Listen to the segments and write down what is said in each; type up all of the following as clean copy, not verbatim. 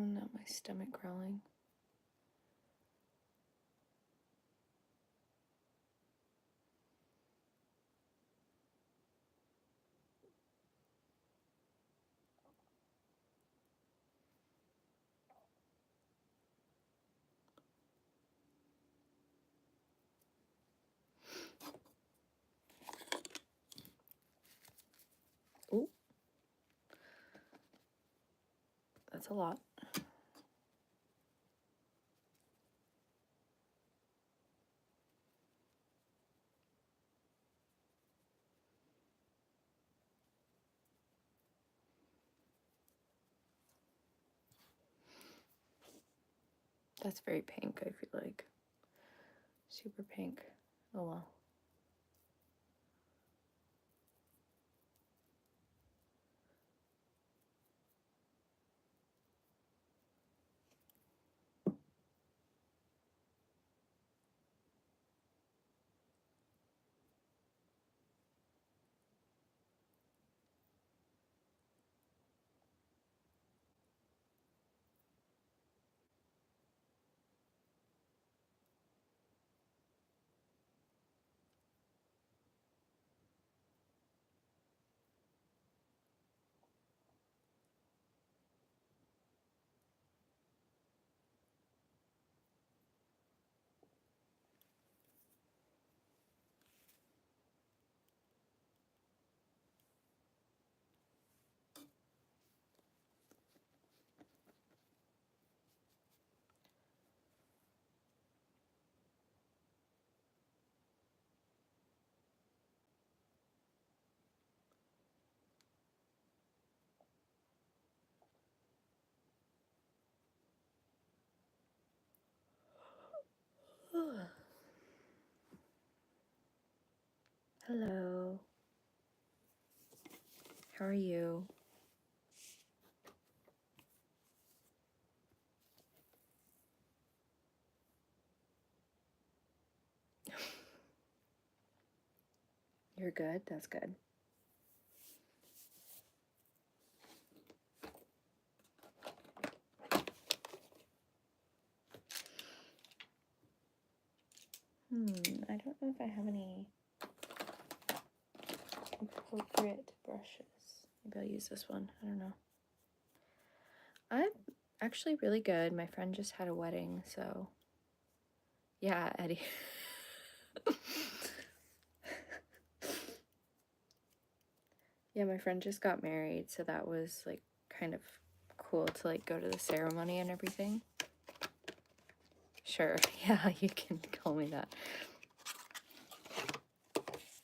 Now my stomach growling. Ooh. That's a lot. That's very pink, I feel like. Super pink. Oh well. Hello. How are you? You're good? That's good. I don't know if I have any appropriate brushes. Maybe I'll use this one. I don't know. I'm actually really good. My friend just had a wedding, so yeah, Eddie. Yeah, my friend just got married, so that was like kind of cool to like go to the ceremony and everything. Sure, yeah, you can call me that.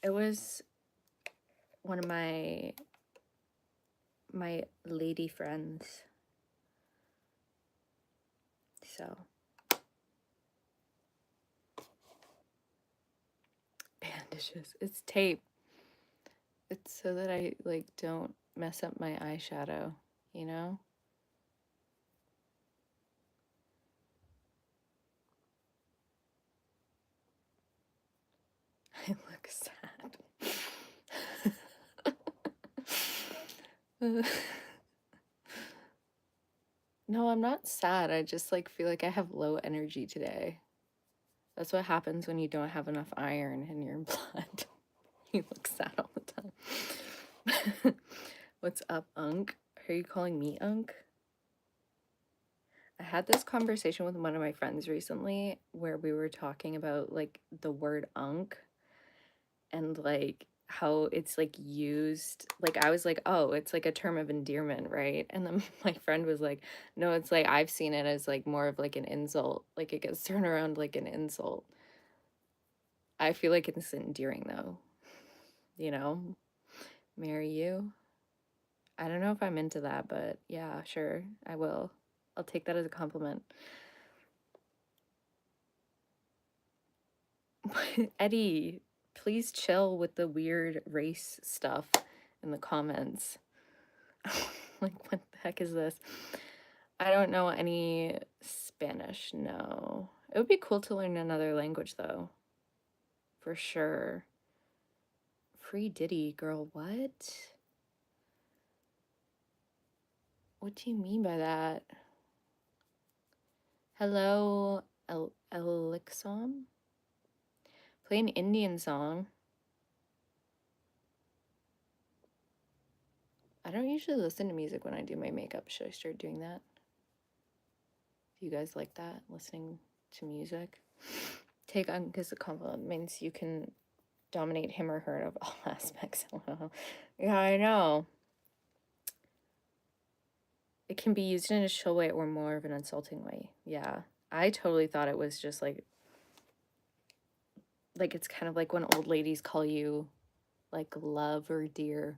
It was one of my lady friends. So bandages. It's tape. It's so that I like don't mess up my eyeshadow, you know? I look sad. No, I'm not sad. I just like feel like I have low energy today. That's what happens when you don't have enough iron in your blood. You look sad all the time. What's up, Unk? Are you calling me Unk? I had this conversation with one of my friends recently where we were talking about like the word Unk and like how it's like used. Like I was like, oh, it's like a term of endearment, right? And then my friend was like, no, it's like I've seen it as like more of like an insult. Like it gets thrown around like an insult. I feel like it's endearing though, you know? Marry you. I don't know if I'm into that, but yeah, sure, I will. I'll take that as a compliment. Eddie, please chill with the weird race stuff in the comments. Like, what the heck is this? I don't know any Spanish, no. It would be cool to learn another language, though. For sure. Free Diddy, girl, what? What do you mean by that? Hello, Elixon? Play an Indian song. I don't usually listen to music when I do my makeup. Should I start doing that? Do you guys like that? Listening to music? Take on because the compliment means you can dominate him or her of all aspects. Yeah, I know. It can be used in a chill way or more of an insulting way. Yeah. I totally thought it was just like it's kind of like when old ladies call you like love or dear,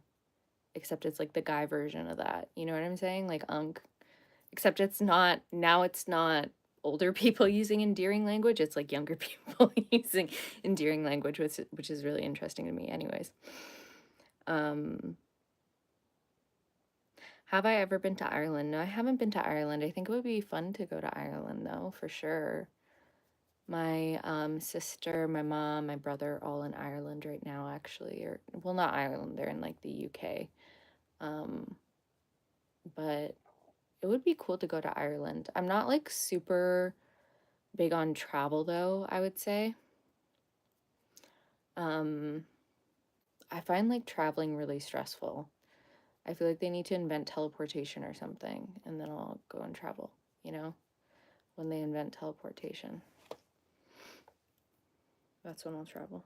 except it's like the guy version of that. You know what I'm saying? Like unk. Except it's not now it's not older people using endearing language, it's like younger people using endearing language, which is really interesting to me anyways. Have I ever been to Ireland? No, I haven't been to Ireland. I think it would be fun to go to Ireland though, for sure. My sister, my mom, my brother all in Ireland right now actually, or well, not Ireland, they're in like the UK. But it would be cool to go to Ireland. I'm not like super big on travel though, I would say. Um, I find like traveling really stressful. I feel like they need to invent teleportation or something, and then I'll go and travel, you know? When they invent teleportation. That's when I'll travel.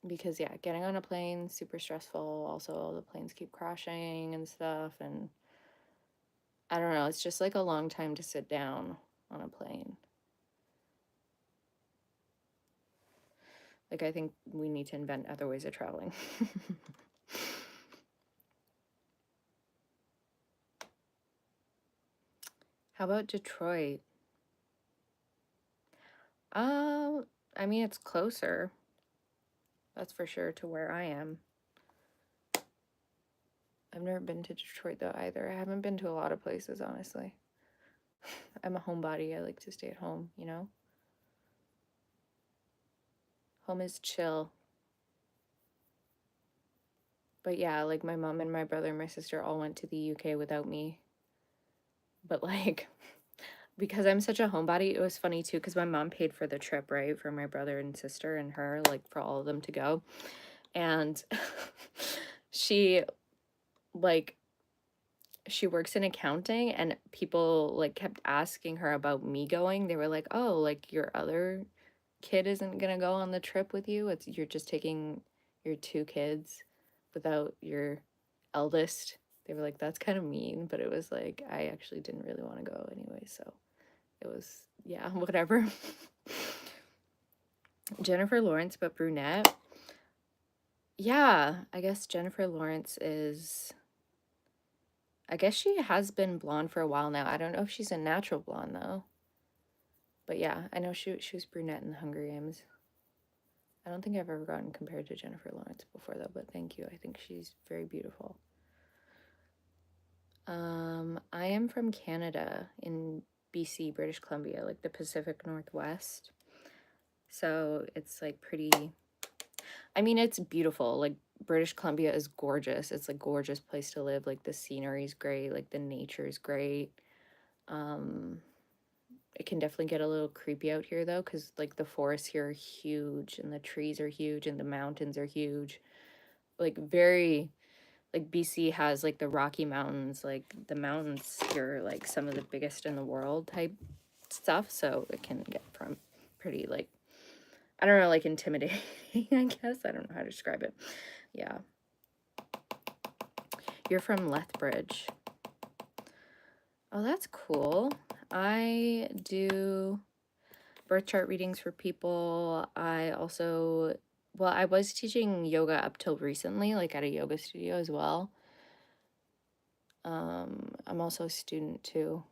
Because yeah, getting on a plane super stressful. Also, all the planes keep crashing and stuff, and I don't know, it's just like a long time to sit down on a plane. Like I think we need to invent other ways of traveling. How about Detroit? I mean, it's closer. That's for sure to where I am. I've never been to Detroit though either. I haven't been to a lot of places, honestly. I'm a homebody. I like to stay at home, you know? Home is chill. But yeah, like my mom and my brother and my sister all went to the UK without me. But like, because I'm such a homebody, it was funny too, because my mom paid for the trip, right? For my brother and sister and her, like for all of them to go. And she, like, she works in accounting, and people like kept asking her about me going. They were like, "Oh, like your other kid isn't gonna go on the trip with you. You're just taking your two kids without your eldest." They were like, "That's kind of mean," but it was like I actually didn't really want to go anyway, so it was yeah, whatever. Jennifer Lawrence, but brunette. Yeah, I guess Jennifer Lawrence is. I guess she has been blonde for a while now. I don't know if she's a natural blonde though. But yeah, I know she was brunette in the Hunger Games. I don't think I've ever gotten compared to Jennifer Lawrence before though, but thank you. I think she's very beautiful. I am from Canada in BC, British Columbia, like the Pacific Northwest. So it's like pretty, I mean, it's beautiful. Like British Columbia is gorgeous. It's like gorgeous place to live. Like the scenery is great, like the nature is great. It can definitely get a little creepy out here though, because like the forests here are huge and the trees are huge and the mountains are huge. Like very like BC has like the Rocky Mountains, like the mountains here are like some of the biggest in the world type stuff. So it can get from pretty like I don't know, like intimidating, I guess. I don't know how to describe it. Yeah. You're from Lethbridge. Oh, that's cool. I do birth chart readings for people. I also, well, I was teaching yoga up till recently, like at a yoga studio as well. I'm also a student too.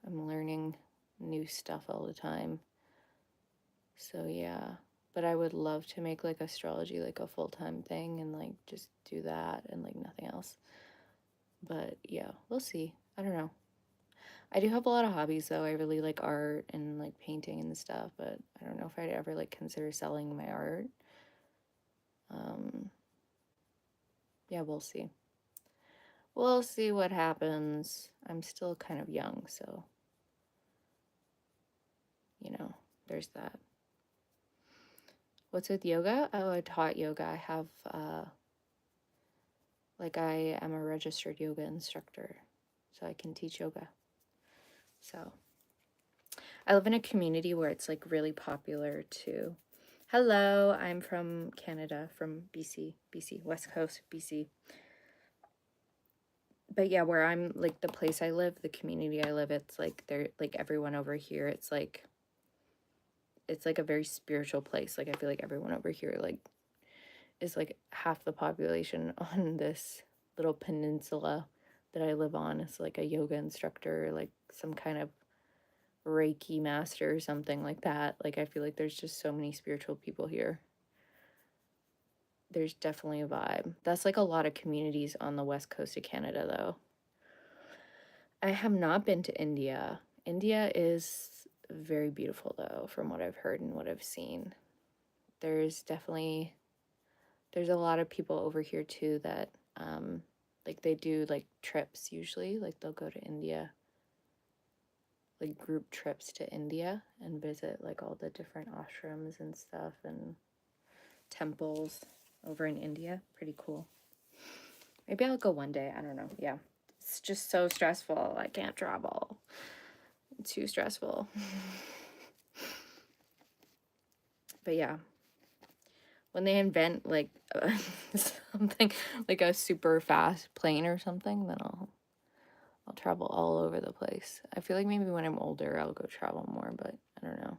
I'm learning new stuff all the time. So yeah, but I would love to make like astrology like a full-time thing and like just do that and like nothing else. But yeah, we'll see. I don't know. I do have a lot of hobbies though. I really like art and like painting and stuff, but I don't know if I'd ever like consider selling my art. Yeah, we'll see. We'll see what happens. I'm still kind of young, so, you know, there's that. What's with yoga? Oh, I taught yoga. I have, like, I am a registered yoga instructor, so I can teach yoga. So, I live in a community where it's, like, really popular too. Hello, I'm from Canada, from BC, West Coast, BC. But yeah, where I'm, like, the place I live, the community I live, it's, like, they're, like, everyone over here, it's, like a very spiritual place. Like, I feel like everyone over here, like, is, like, half the population on this little peninsula that I live on. It's, like, a yoga instructor, like, some kind of Reiki master or something like that. Like, I feel like there's just so many spiritual people here. There's definitely a vibe. That's, like, a lot of communities on the west coast of Canada, though. I have not been to India. India is very beautiful, though, from what I've heard and what I've seen. There's a lot of people over here too that like they do like trips usually, like they'll go to India, like group trips to India and visit like all the different ashrams and stuff and temples over in India. Pretty cool. Maybe I'll go one day. I don't know. Yeah. It's just so stressful. I can't travel. It's too stressful. But yeah, when they invent like something like a super fast plane or something, then I'll travel all over the place. I feel like maybe when I'm older I'll go travel more, but I don't know.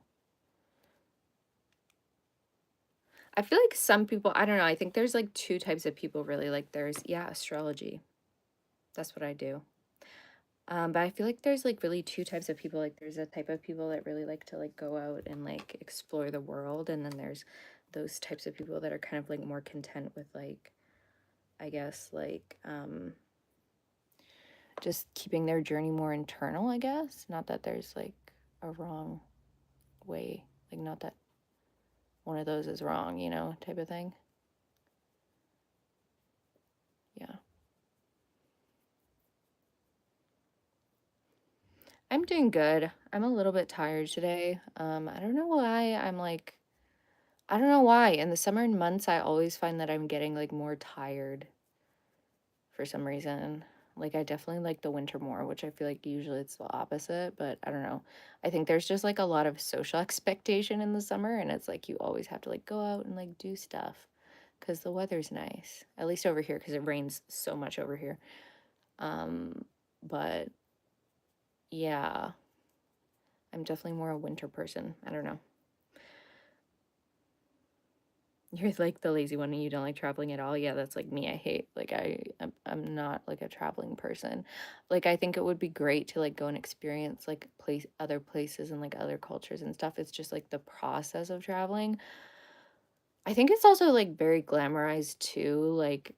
I feel like some people, I don't know, I think there's like two types of people really. Like there's, yeah, astrology. That's what I do. But I feel like there's like really two types of people. Like there's a type of people that really like to like go out and like explore the world, and then there's those types of people that are kind of like more content with like, I guess like just keeping their journey more internal, I guess. Not that there's like a wrong way, like not that one of those is wrong, you know, type of thing. Yeah. I'm doing good. I'm a little bit tired today. I don't know why. I don't know why. In the summer months, I always find that I'm getting like more tired for some reason. Like I definitely like the winter more, which I feel like usually it's the opposite, but I don't know. I think there's just like a lot of social expectation in the summer, and it's like you always have to like go out and like do stuff because the weather's nice. At least over here, because it rains so much over here. But yeah, I'm definitely more a winter person. I don't know. You're like the lazy one and you don't like traveling at all. Yeah, that's like me. I hate like I'm not like a traveling person. Like I think it would be great to like go and experience like other places and like other cultures and stuff. It's just like the process of traveling. I think it's also like very glamorized too. Like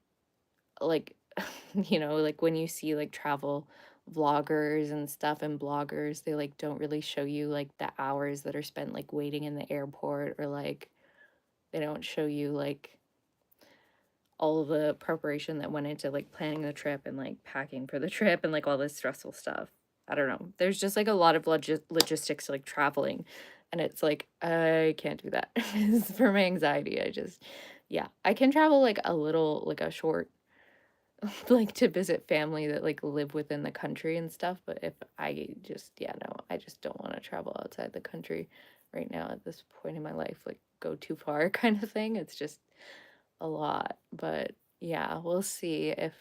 you know, like when you see like travel vloggers and stuff and bloggers, they like don't really show you like the hours that are spent like waiting in the airport, or like they don't show you like all of the preparation that went into like planning the trip and like packing for the trip and like all this stressful stuff. I don't know. There's just like a lot of logistics to like traveling, and it's like I can't do that. It's for my anxiety. Yeah, I can travel like a little, like a short, like to visit family that like live within the country and stuff. But if I just, yeah, no, I just don't want to travel outside the country right now at this point in my life, like go too far kind of thing. It's just a lot. But yeah, we'll see if,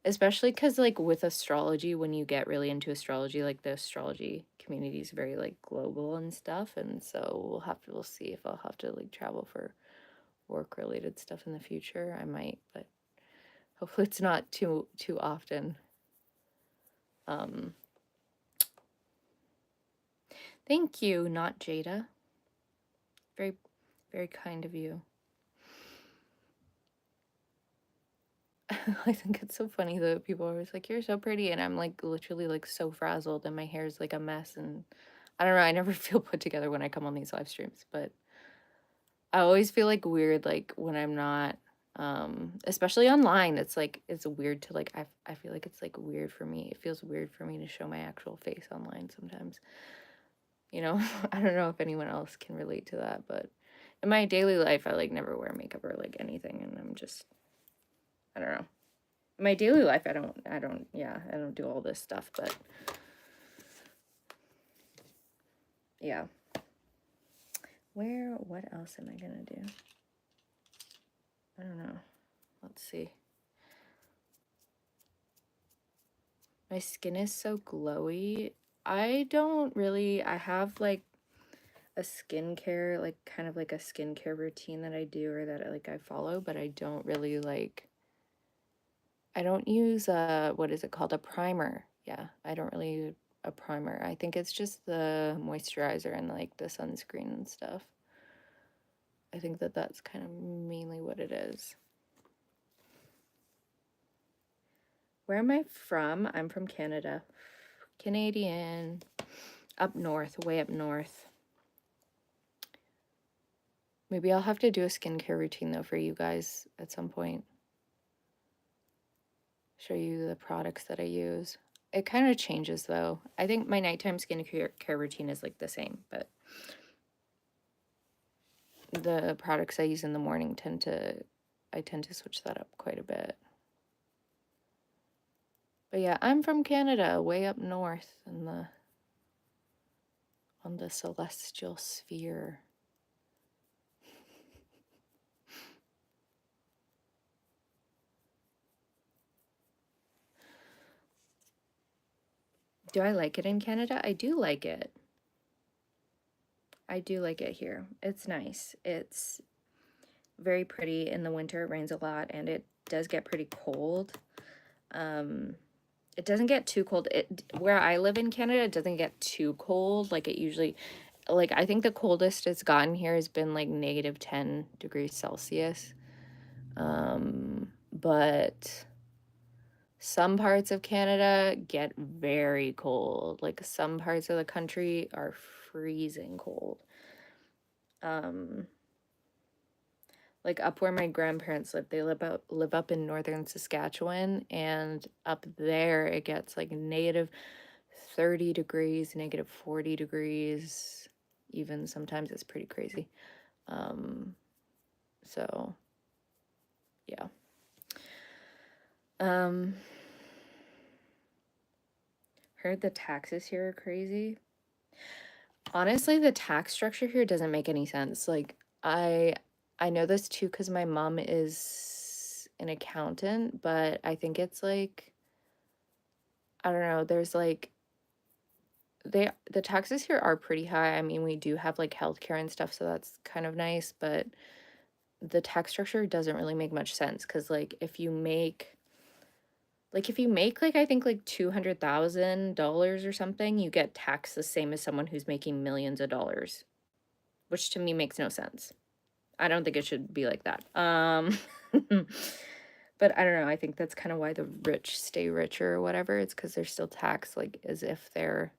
especially because like with astrology, when you get really into astrology, like the astrology community is very like global and stuff. And so we'll see if I'll have to like travel for work related stuff in the future. I might, but hopefully it's not too often. Um, Thank you, not Jada. Very, very kind of you. I think it's so funny that people are always like, "You're so pretty," and I'm like literally like so frazzled, and my hair is like a mess, and I don't know. I never feel put together when I come on these live streams, but I always feel like weird, like when I'm not Especially online. It's like, it's weird to like, I feel like it's like weird for me. It feels weird for me to show my actual face online sometimes. You know, I don't know if anyone else can relate to that, but in my daily life, I like never wear makeup or like anything, and I'm just, I don't know. In my daily life, I don't do all this stuff, but yeah. What else am I gonna do? I don't know. Let's see. My skin is so glowy. I have like a skincare, like kind of like a skincare routine that I do or that I follow, but I don't really I don't use what is it called? A primer. Yeah, I don't really use a primer. I think it's just the moisturizer and like the sunscreen and stuff. I think that that's kind of mainly what it is. Where am I from? I'm from Canada. Canadian. Up north, way up north. Maybe I'll have to do a skincare routine though for you guys at some point. Show you the products that I use. It kind of changes though. I think my nighttime skincare routine is like the same, but the products I use in the morning I tend to switch that up quite a bit. But yeah, I'm from Canada, way up north on the celestial sphere. Do I like it in Canada? I do like it. I do like it here. It's nice. It's very pretty. In the winter, it rains a lot, and it does get pretty cold. It doesn't get too cold. Where I live in Canada, it doesn't get too cold. Like, it usually, like, I think the coldest it's gotten here has been like -10 degrees Celsius. But some parts of Canada get very cold. Like, some parts of the country are freezing cold. Like up where my grandparents live, they live up in northern Saskatchewan, and up there it gets like -30 degrees, -40 degrees, even sometimes. It's pretty crazy. So yeah. Heard the taxes here are crazy. Honestly, the tax structure here doesn't make any sense. Like, I know this too because my mom is an accountant, but I think it's like, I don't know, there's like the taxes here are pretty high. I mean, we do have like healthcare and stuff, so that's kind of nice, but the tax structure doesn't really make much sense because like if you make like I think like $200,000 or something, you get taxed the same as someone who's making millions of dollars, which to me makes no sense. I don't think it should be like that. But I don't know. I think that's kind of why the rich stay richer or whatever. It's because they're still taxed like as if they're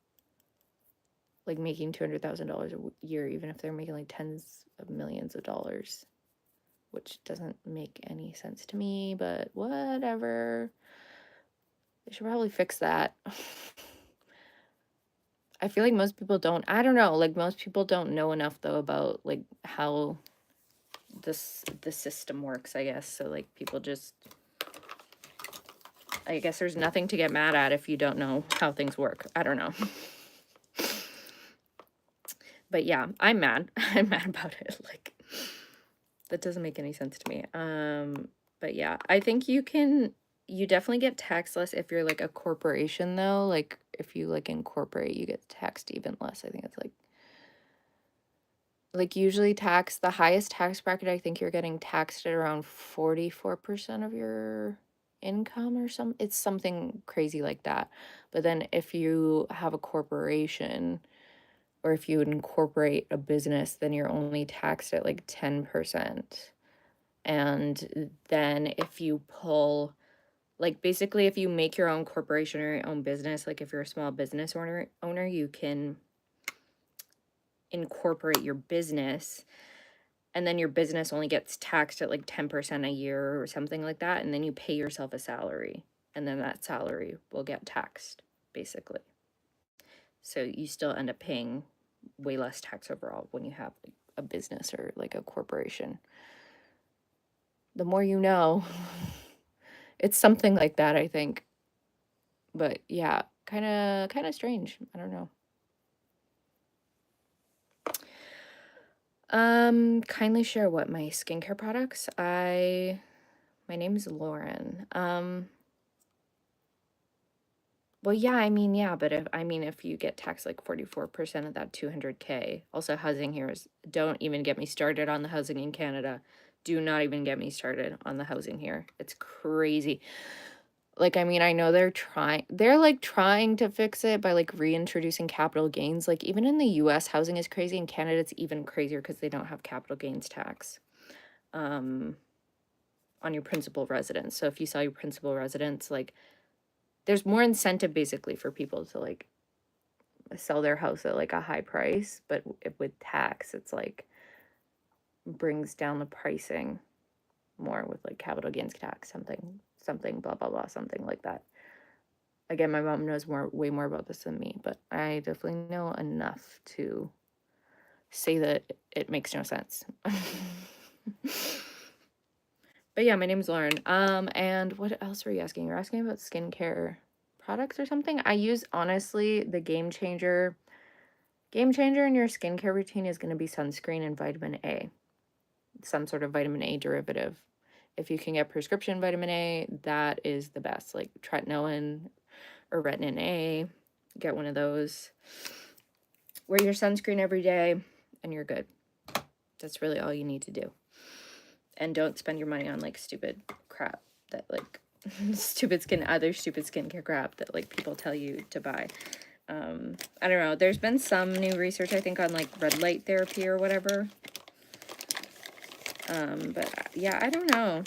like making $200,000 a year, even if they're making like tens of millions of dollars, which doesn't make any sense to me, but whatever. They should probably fix that. I feel like most people don't, I don't know, like most people don't know enough though about like how the system works, I guess. So like people just, I guess there's nothing to get mad at if you don't know how things work. I don't know. But yeah, I'm mad. I'm mad about it. Like, that doesn't make any sense to me. But yeah, I think you definitely get taxed less if you're like a corporation though. Like if you like incorporate, you get taxed even less. I think it's like usually the highest tax bracket, I think you're getting taxed at around 44% of your income or it's something crazy like that. But then if you have a corporation or if you would incorporate a business, then you're only taxed at like 10%. And then if you pull, like basically if you make your own corporation or your own business, like if you're a small business owner, you can incorporate your business and then your business only gets taxed at like 10% a year or something like that, and then you pay yourself a salary, and then that salary will get taxed, basically. So you still end up paying way less tax overall when you have like a business or like a corporation. The more you know. It's something like that, I think. But yeah, kind of strange. I don't know. Kindly share what my skincare products. My name is Lauren. Well, yeah, I mean, yeah, but if you get taxed like 44% of that 200K, also housing here is, don't even get me started on the housing in Canada. Do not even get me started on the housing here. It's crazy. Like, I mean, I know they're like trying to fix it by like reintroducing capital gains. Like, even in the US, housing is crazy. In Canada, it's even crazier because they don't have capital gains tax on your principal residence. So if you sell your principal residence, like, there's more incentive basically for people to like sell their house at like a high price, but with tax, it's like brings down the pricing more with like capital gains tax, something, blah, blah, blah, something like that. Again, my mom knows way more about this than me, but I definitely know enough to say that it makes no sense. But yeah, my name's Lauren. And what else were you asking? You're asking about skincare products or something? I use, honestly, the game changer. Game changer in your skincare routine is going to be sunscreen and vitamin A, some sort of vitamin A derivative. If you can get prescription vitamin A, that is the best. Like tretinoin or retin A, get one of those. Wear your sunscreen every day, and you're good. That's really all you need to do. And don't spend your money on like stupid crap that like stupid skincare crap that like people tell you to buy. I don't know. There's been some new research, I think, on like red light therapy or whatever. But yeah, I don't know.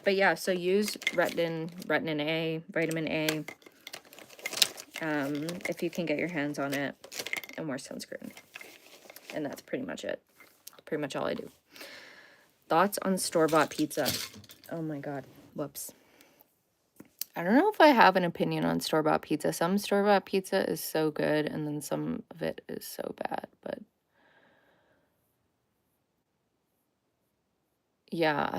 But yeah, so use retin A, vitamin A, if you can get your hands on it, and wear sunscreen. And that's pretty much it. Pretty much all I do. Thoughts on store-bought pizza? Oh my god. Whoops. I don't know if I have an opinion on store-bought pizza. Some store-bought pizza is so good, and then some of it is so bad, but yeah,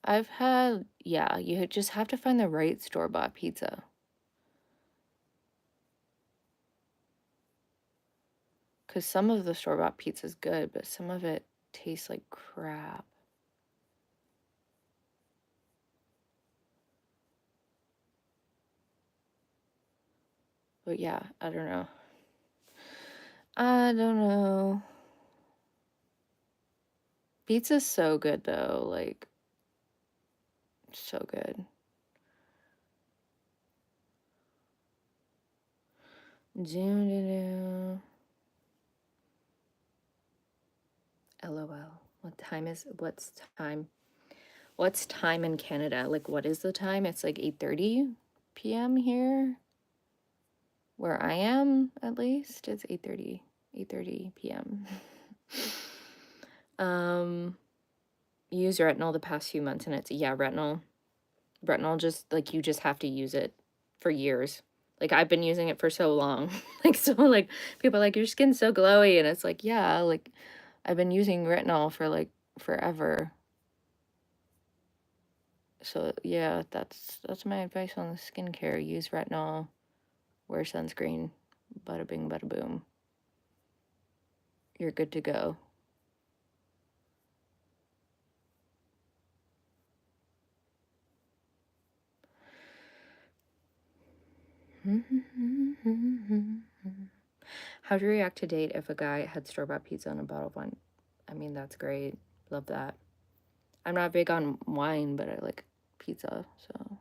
I've had, yeah, you just have to find the right store-bought pizza. Because some of the store-bought pizza is good, but some of it tastes like crap. But yeah, I don't know. I don't know. Pizza's so good though, like, so good. LOL. What's time in Canada? Like, what is the time? It's like 8:30 p.m. here. Where I am, at least. It's 8:30 p.m. Use retinol the past few months, and it's, yeah, retinol. Retinol just, like, you just have to use it for years. Like, I've been using it for so long. Like, so, like, people are like, your skin's so glowy, and it's like, yeah, like, I've been using retinol for, like, forever. So, yeah, that's my advice on the skincare. Use retinol, wear sunscreen, bada bing, bada boom. You're good to go. How'd you react to date if a guy had store-bought pizza and a bottle of wine? I mean, that's great. Love that. I'm not big on wine, but I like pizza, so.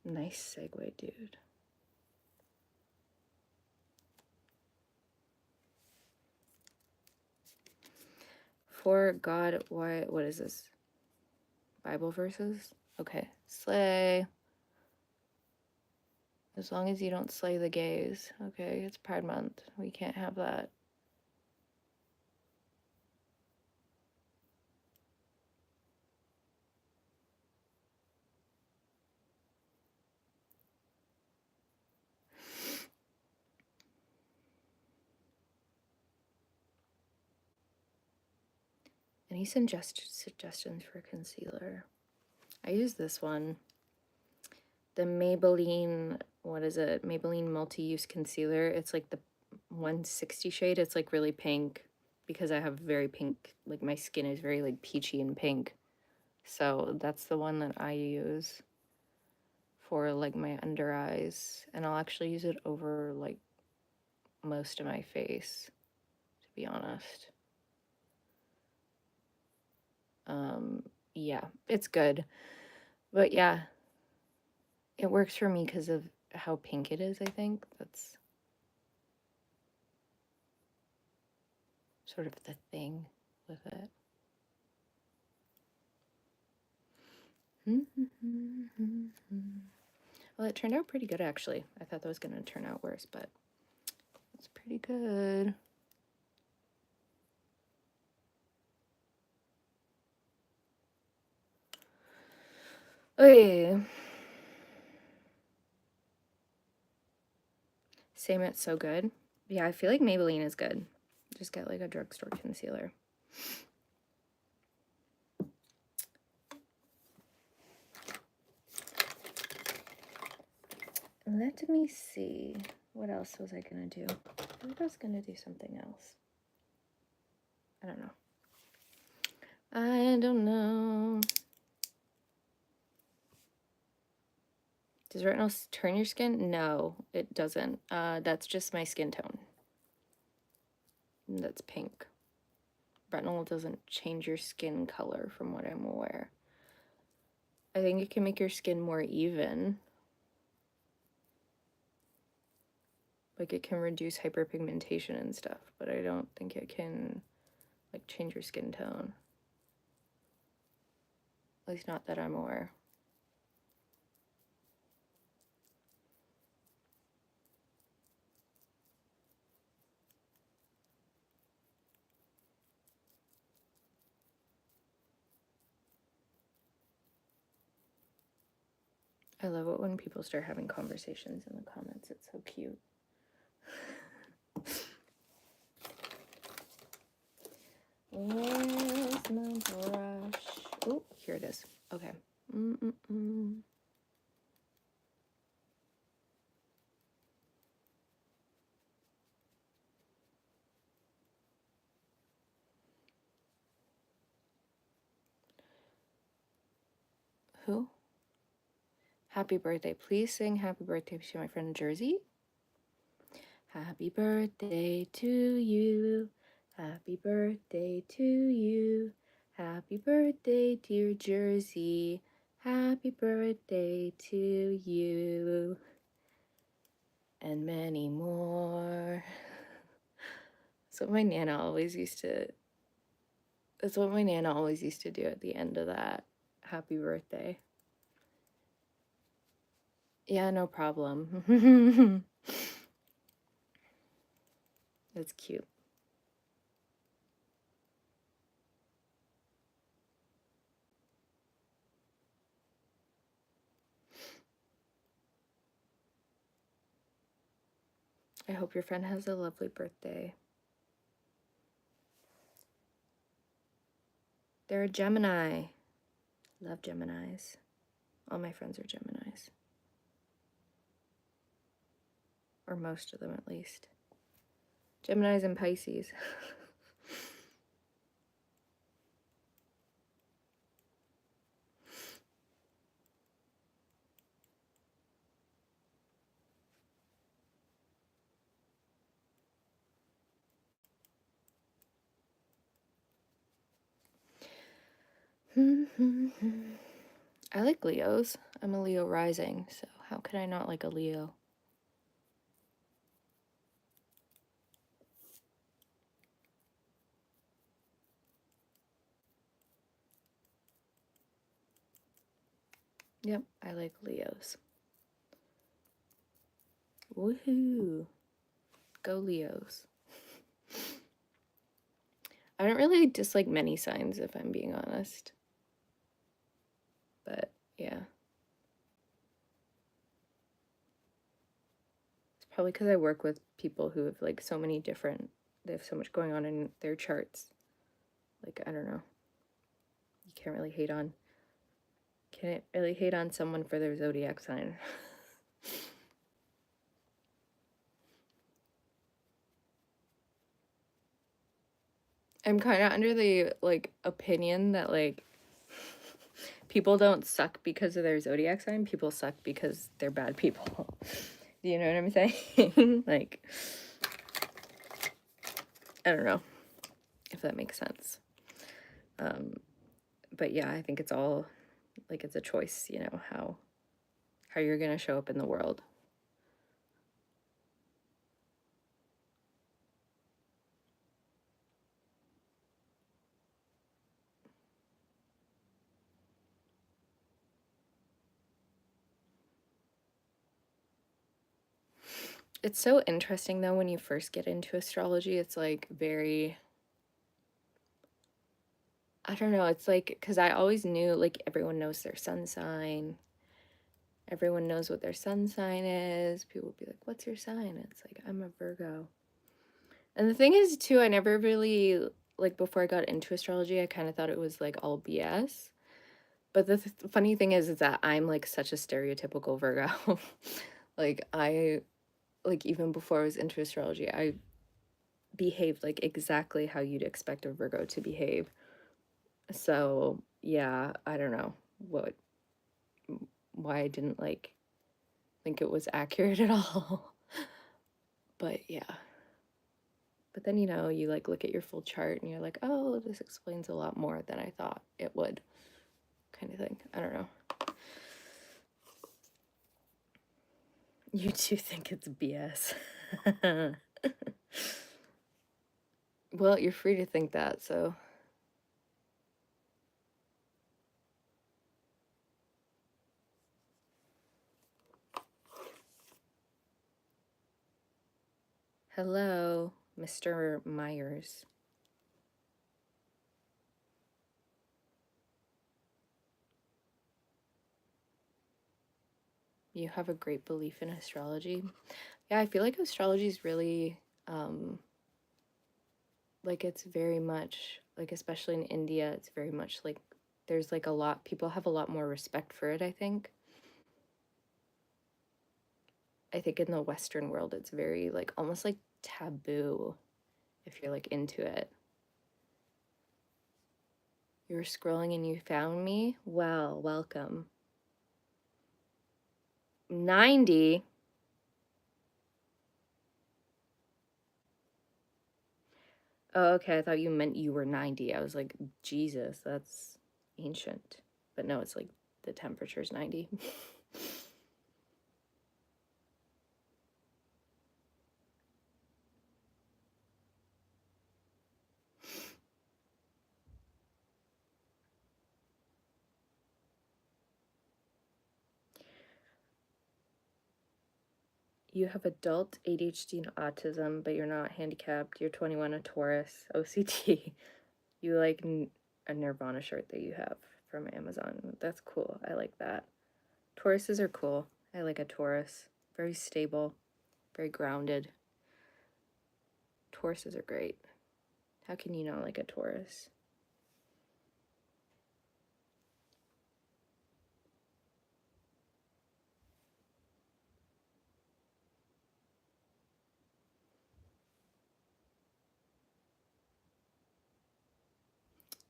Nice segue, dude. For God, what is this? Bible verses? Okay. Slay. As long as you don't slay the gays. Okay, it's Pride Month. We can't have that. Any suggestions for concealer? I use this one. The Maybelline, what is it? Maybelline Multi-Use Concealer. It's like the 160 shade. It's like really pink because I have very pink, like my skin is very like peachy and pink. So that's the one that I use for like my under eyes. And I'll actually use it over like most of my face, to be honest. Yeah, it's good. But yeah, it works for me because of how pink it is, I think. That's sort of the thing with it. Well, it turned out pretty good, actually. I thought that was going to turn out worse, but it's pretty good. Okay. Same, it's so good. Yeah, I feel like Maybelline is good. Just get like a drugstore concealer. Let me see. What else was I gonna do? I think I was gonna do something else. I don't know. I don't know. Does retinol turn your skin? No, it doesn't. That's just my skin tone. That's pink. Retinol doesn't change your skin color from what I'm aware. I think it can make your skin more even. Like it can reduce hyperpigmentation and stuff, but I don't think it can like change your skin tone. At least not that I'm aware. I love it when people start having conversations in the comments. It's so cute. Where's my brush? Oh, here it is. Okay. Who? Happy birthday. Please sing happy birthday to my friend Jersey. Happy birthday to you. Happy birthday to you. Happy birthday, dear Jersey. Happy birthday to you. And many more. That's what my Nana always used to do at the end of that. Happy birthday. Yeah, no problem. That's cute. I hope your friend has a lovely birthday. They're a Gemini. Love Geminis. All my friends are Geminis. Or most of them, at least. Geminis and Pisces. I like Leos. I'm a Leo rising, so how could I not like a Leo? Yep, I like Leos. Woohoo! Go Leos. I don't really dislike many signs, if I'm being honest. But yeah. It's probably because I work with people who have like so many different, they have so much going on in their charts. Like, I don't know. You can't really hate on someone for their zodiac sign. I'm kind of under the like opinion that like people don't suck because of their zodiac sign. People suck because they're bad people. Do you know what I'm saying? Like, I don't know if that makes sense. But yeah, I think it's all like it's a choice, you know, how you're gonna show up in the world. It's so interesting though when you first get into astrology. It's like very, I don't know, it's like because I always knew like everyone knows their sun sign. Everyone knows what their sun sign is. People would be like, "What's your sign?" It's like, "I'm a Virgo." And the thing is too, I never really like before I got into astrology, I kind of thought it was like all BS. But the funny thing is that I'm like such a stereotypical Virgo. Like I like even before I was into astrology, I behaved like exactly how you'd expect a Virgo to behave. So, yeah, I don't know why I didn't like think it was accurate at all. But yeah. But then, you know, you like look at your full chart and you're like, "Oh, this explains a lot more than I thought it would." Kind of thing. I don't know. You two think it's BS. Well, you're free to think that, so. Hello, Mr. Myers. You have a great belief in astrology. Yeah, I feel like astrology is really, like, it's very much, like, especially in India, it's very much like there's like a lot, people have a lot more respect for it, I think. I think in the Western world, it's very, like, almost like taboo if you're like into it. You were scrolling and you found me? Well, welcome. 90? Oh, okay. I thought you meant you were 90. I was like, Jesus, that's ancient. But no, it's like the temperature's 90. You have adult ADHD and autism, but you're not handicapped. You're 21, a Taurus, OCD. You like a Nirvana shirt that you have from Amazon. That's cool. I like that. Tauruses are cool. I like a Taurus. Very stable, very grounded. Tauruses are great. How can you not like a Taurus?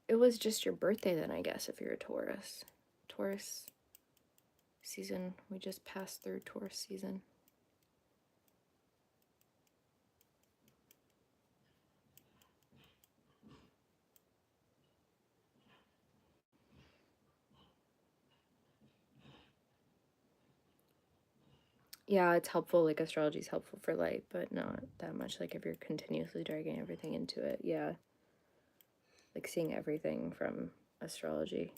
It was just your birthday then, I guess, if you're a Taurus. Taurus season. We just passed through Taurus season. Yeah, it's helpful, like astrology is helpful for light, but not that much like if you're continuously dragging everything into it. Yeah. Like seeing everything from astrology.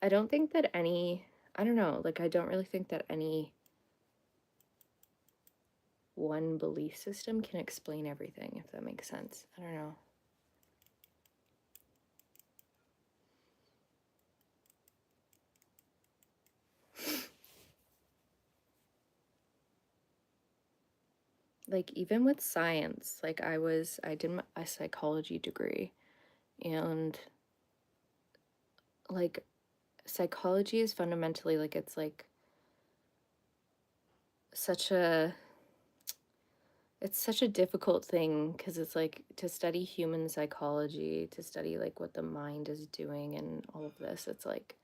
I don't think that I don't know, like I don't really think that any one belief system can explain everything, if that makes sense. I don't know. Like even with science, like I did a psychology degree, and like psychology is fundamentally like it's like such a it's such a difficult thing because it's like to study human psychology, to study like what the mind is doing and all of this, it's like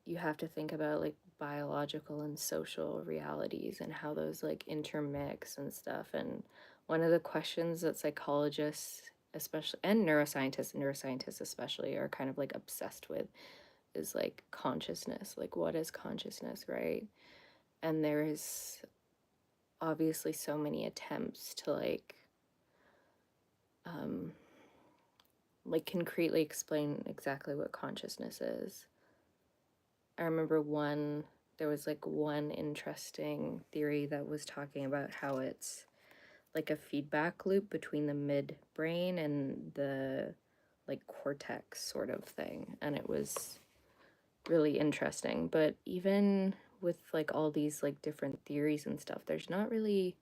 you have to think about like biological and social realities and how those like intermix and stuff. And one of the questions that psychologists especially and neuroscientists especially are kind of like obsessed with is like consciousness. Like what is consciousness, right? And there's obviously so many attempts to um like concretely explain exactly what consciousness is. I remember there was like one interesting theory that was talking about how it's like a feedback loop between the midbrain and the like cortex sort of thing. And it was really interesting. But even with like all these like different theories and stuff, there's not really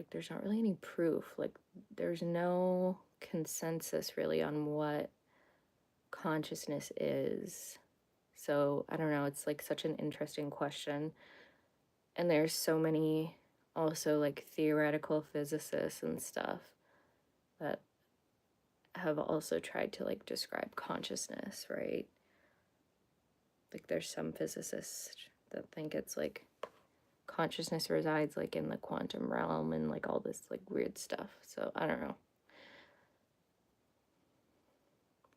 any proof. Like there's no consensus really on what consciousness is. So I don't know, it's like such an interesting question. And there's so many also like theoretical physicists and stuff that have also tried to like describe consciousness, right? Like there's some physicists that think it's like consciousness resides like in the quantum realm and like all this like weird stuff. So I don't know.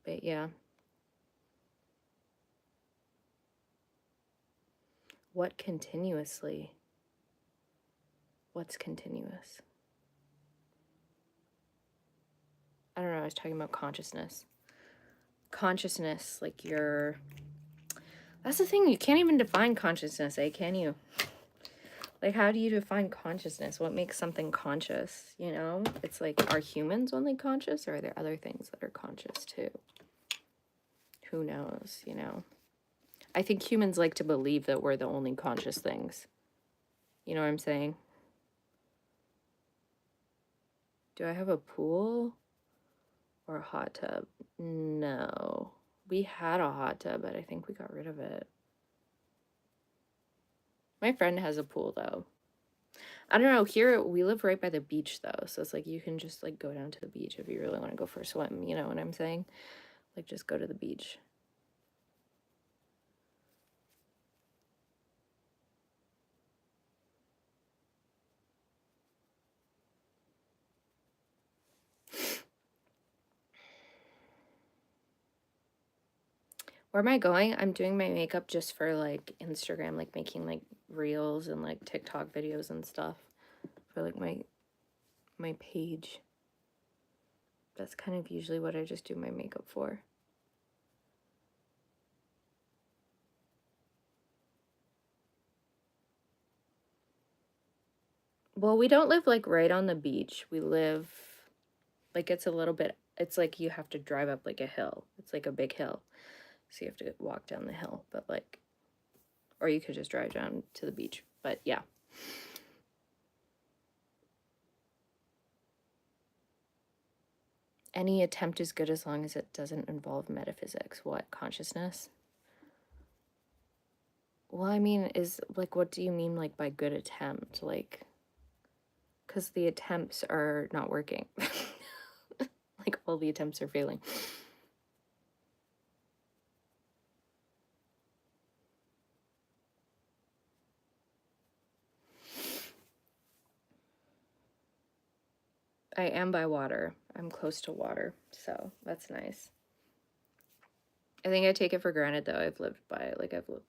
But yeah. What continuously? What's continuous? I don't know, I was talking about consciousness. Consciousness, like that's the thing, you can't even define consciousness, can you? Like, how do you define consciousness? What makes something conscious, you know? It's like, are humans only conscious, or are there other things that are conscious too? Who knows, you know? I think humans like to believe that we're the only conscious things. You know what I'm saying? Do I have a pool or a hot tub? No. We had a hot tub, but I think we got rid of it. My friend has a pool, though. I don't know, here we live right by the beach, though, so it's like you can just like go down to the beach if you really want to go for a swim, you know what I'm saying? Like just go to the beach. Where am I going? I'm doing my makeup just for like Instagram, like making like reels and like TikTok videos and stuff for like my page. That's kind of usually what I just do my makeup for. Well, we don't live like right on the beach. We live like it's a little bit, it's like you have to drive up like a hill. It's like a big hill. So you have to walk down the hill, but like, or you could just drive down to the beach. But yeah. Any attempt is good as long as it doesn't involve metaphysics. What, consciousness? Well, I mean, is like, what do you mean like by good attempt? Like, because the attempts are not working. Like, all the attempts are failing. I am by water. I'm close to water, so that's nice. I think I take it for granted though. I've lived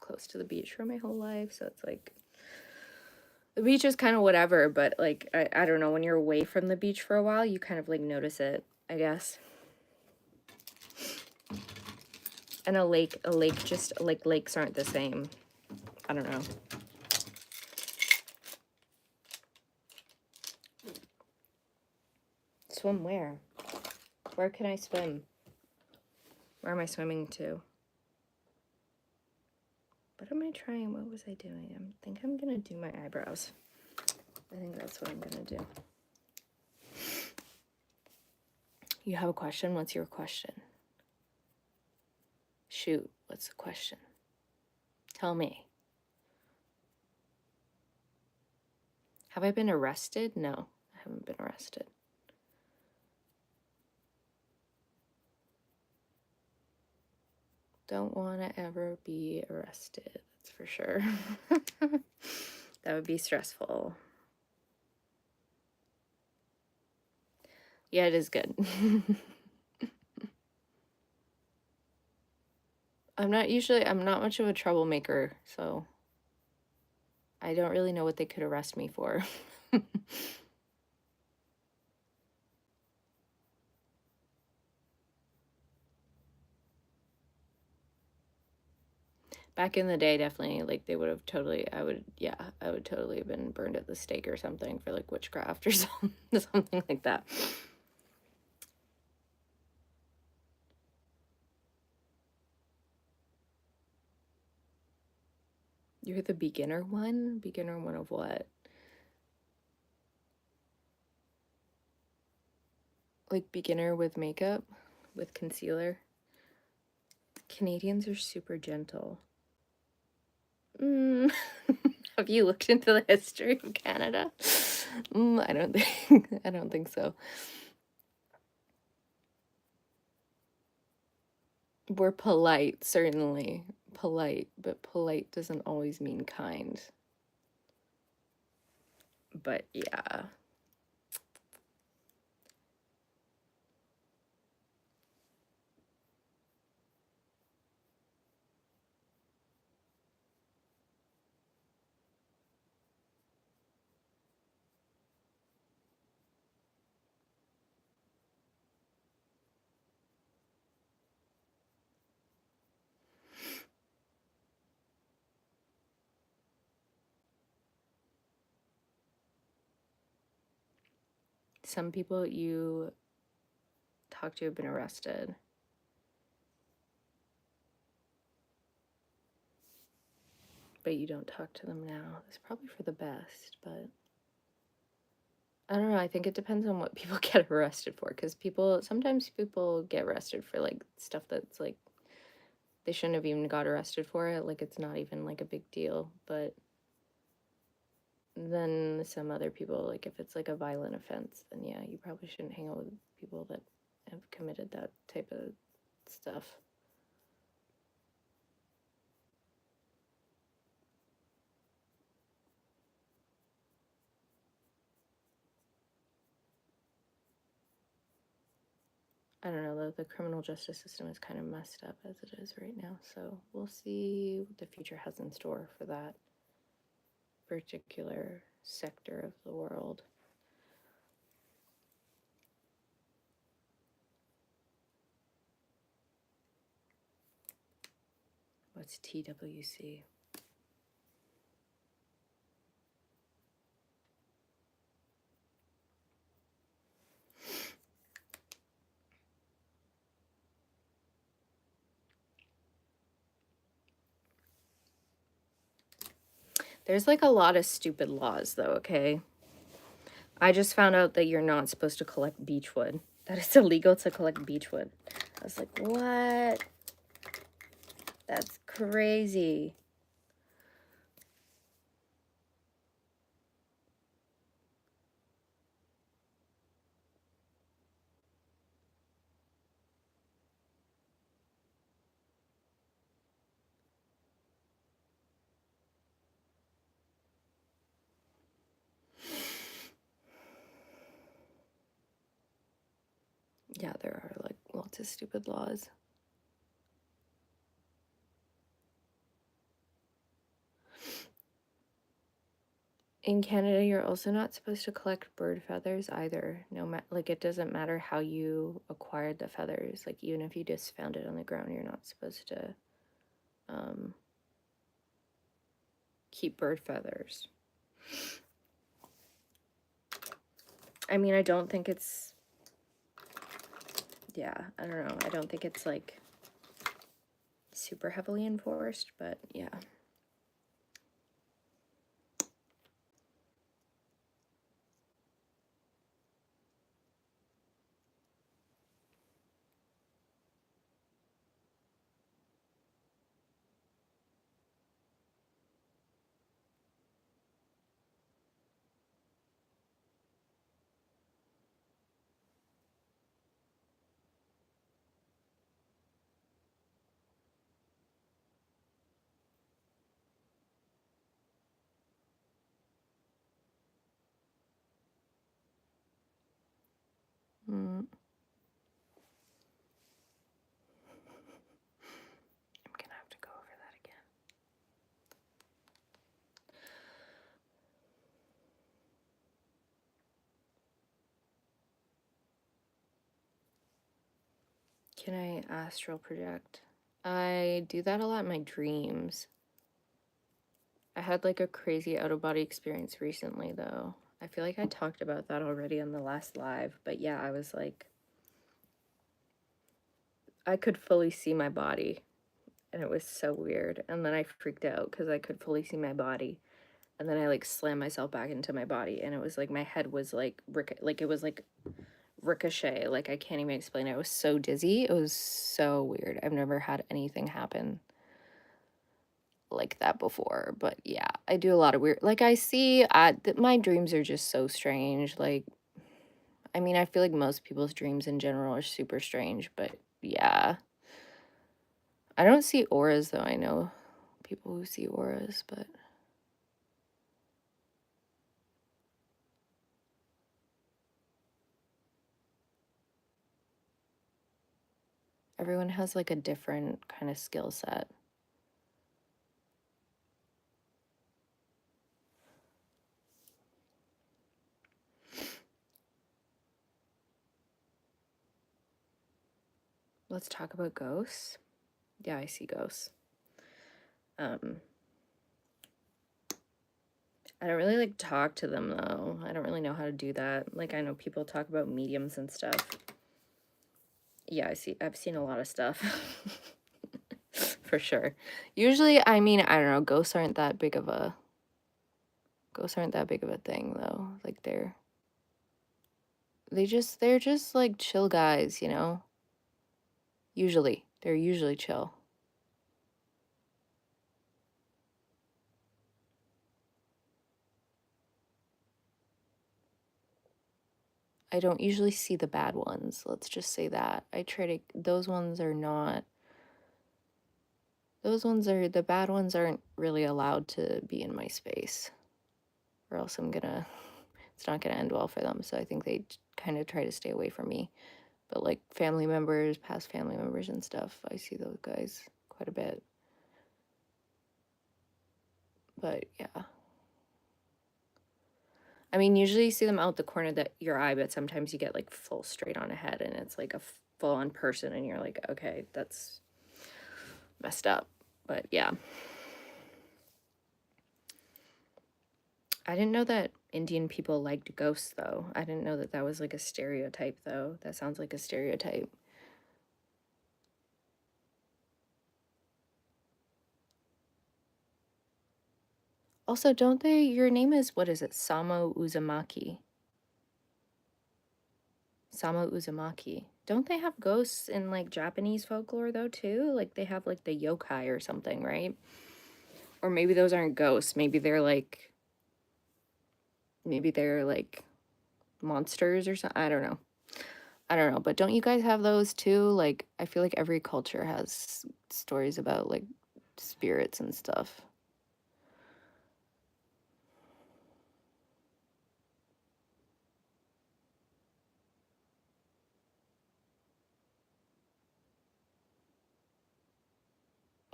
close to the beach for my whole life, so it's like the beach is kind of whatever, but like I don't know, when you're away from the beach for a while, you kind of like notice it, I guess. And a lake just like lakes aren't the same. I don't know. Swim where? Where can I swim? Where am I swimming to? What am I trying? What was I doing? I think I'm gonna do my eyebrows. I think that's what I'm gonna do. You have a question? What's your question? Shoot, what's the question? Tell me. Have I been arrested? No, I haven't been arrested. Don't want to ever be arrested, that's for sure. That would be stressful. Yeah, it is good. I'm not much of a troublemaker, so I don't really know what they could arrest me for. Back in the day, definitely, like, they would have totally, I would totally have been burned at the stake or something for, like, witchcraft or something like that. You're the beginner one? Beginner one of what? Like, beginner with makeup? With concealer? Canadians are super gentle. Have you looked into the history of Canada? I don't think so. We're polite, certainly. Polite, but polite doesn't always mean kind. But yeah. Some people you talk to have been arrested. But you don't talk to them now. It's probably for the best, but I don't know. I think it depends on what people get arrested for, because sometimes people get arrested for like stuff that's like they shouldn't have even got arrested for it. Like, it's not even like a big deal. But then some other people, like if it's like a violent offense, then yeah, you probably shouldn't hang out with people that have committed that type of stuff. I don't know, the criminal justice system is kind of messed up as it is right now, so we'll see what the future has in store for that particular sector of the world. What's TWC? There's like a lot of stupid laws though, okay? I just found out that you're not supposed to collect beechwood. That it's illegal to collect beechwood. I was like, what? That's crazy. Yeah, there are like lots of stupid laws. In Canada, you're also not supposed to collect bird feathers either. Like it doesn't matter how you acquired the feathers. Like even if you just found it on the ground, you're not supposed to um, keep bird feathers. I mean, I don't think it's, yeah, I don't know. I don't think it's like super heavily enforced, but yeah. Mm. I'm gonna have to go over that again. Can I astral project? I do that a lot in my dreams. I had like a crazy out of body experience recently though. I feel like I talked about that already on the last live, but yeah, I was like, I could fully see my body and it was so weird. And then I freaked out because I could fully see my body. And then I like slammed myself back into my body and it was like my head was like, it was like ricochet. Like I can't even explain it. I was so dizzy. It was so weird. I've never had anything happen like that before, but yeah, I do a lot of weird, like I see my dreams are just so strange. Like I mean, I feel like most people's dreams in general are super strange, but yeah, I don't see auras though. I know people who see auras, but everyone has like a different kind of skill set. Let's talk about ghosts. Yeah, I see ghosts. I don't really like talk to them though. I don't really know how to do that. Like I know people talk about mediums and stuff. Yeah, I've seen a lot of stuff. For sure. Usually, I mean, I don't know, ghosts aren't that big of a thing though. Like they're just like chill guys, you know? Usually. They're usually chill. I don't usually see the bad ones. Let's just say that. The bad ones aren't really allowed to be in my space. Or else it's not gonna end well for them. So I think they kind of try to stay away from me. But like past family members and stuff, I see those guys quite a bit. But yeah. I mean, usually you see them out the corner of your eye, but sometimes you get like full straight on ahead and it's like a full on person and you're like, okay, that's messed up. But yeah. I didn't know that Indian people liked ghosts though. I didn't know that that was like a stereotype though. That sounds like a stereotype. Also, don't they, your name is, what is it? Samo Uzumaki. Samo Uzumaki. Don't they have ghosts in like Japanese folklore though too? Like they have like the yokai or something, right? Or maybe those aren't ghosts. Maybe they're like monsters or something. I don't know. I don't know, but don't you guys have those too? Like I feel like every culture has stories about like spirits and stuff.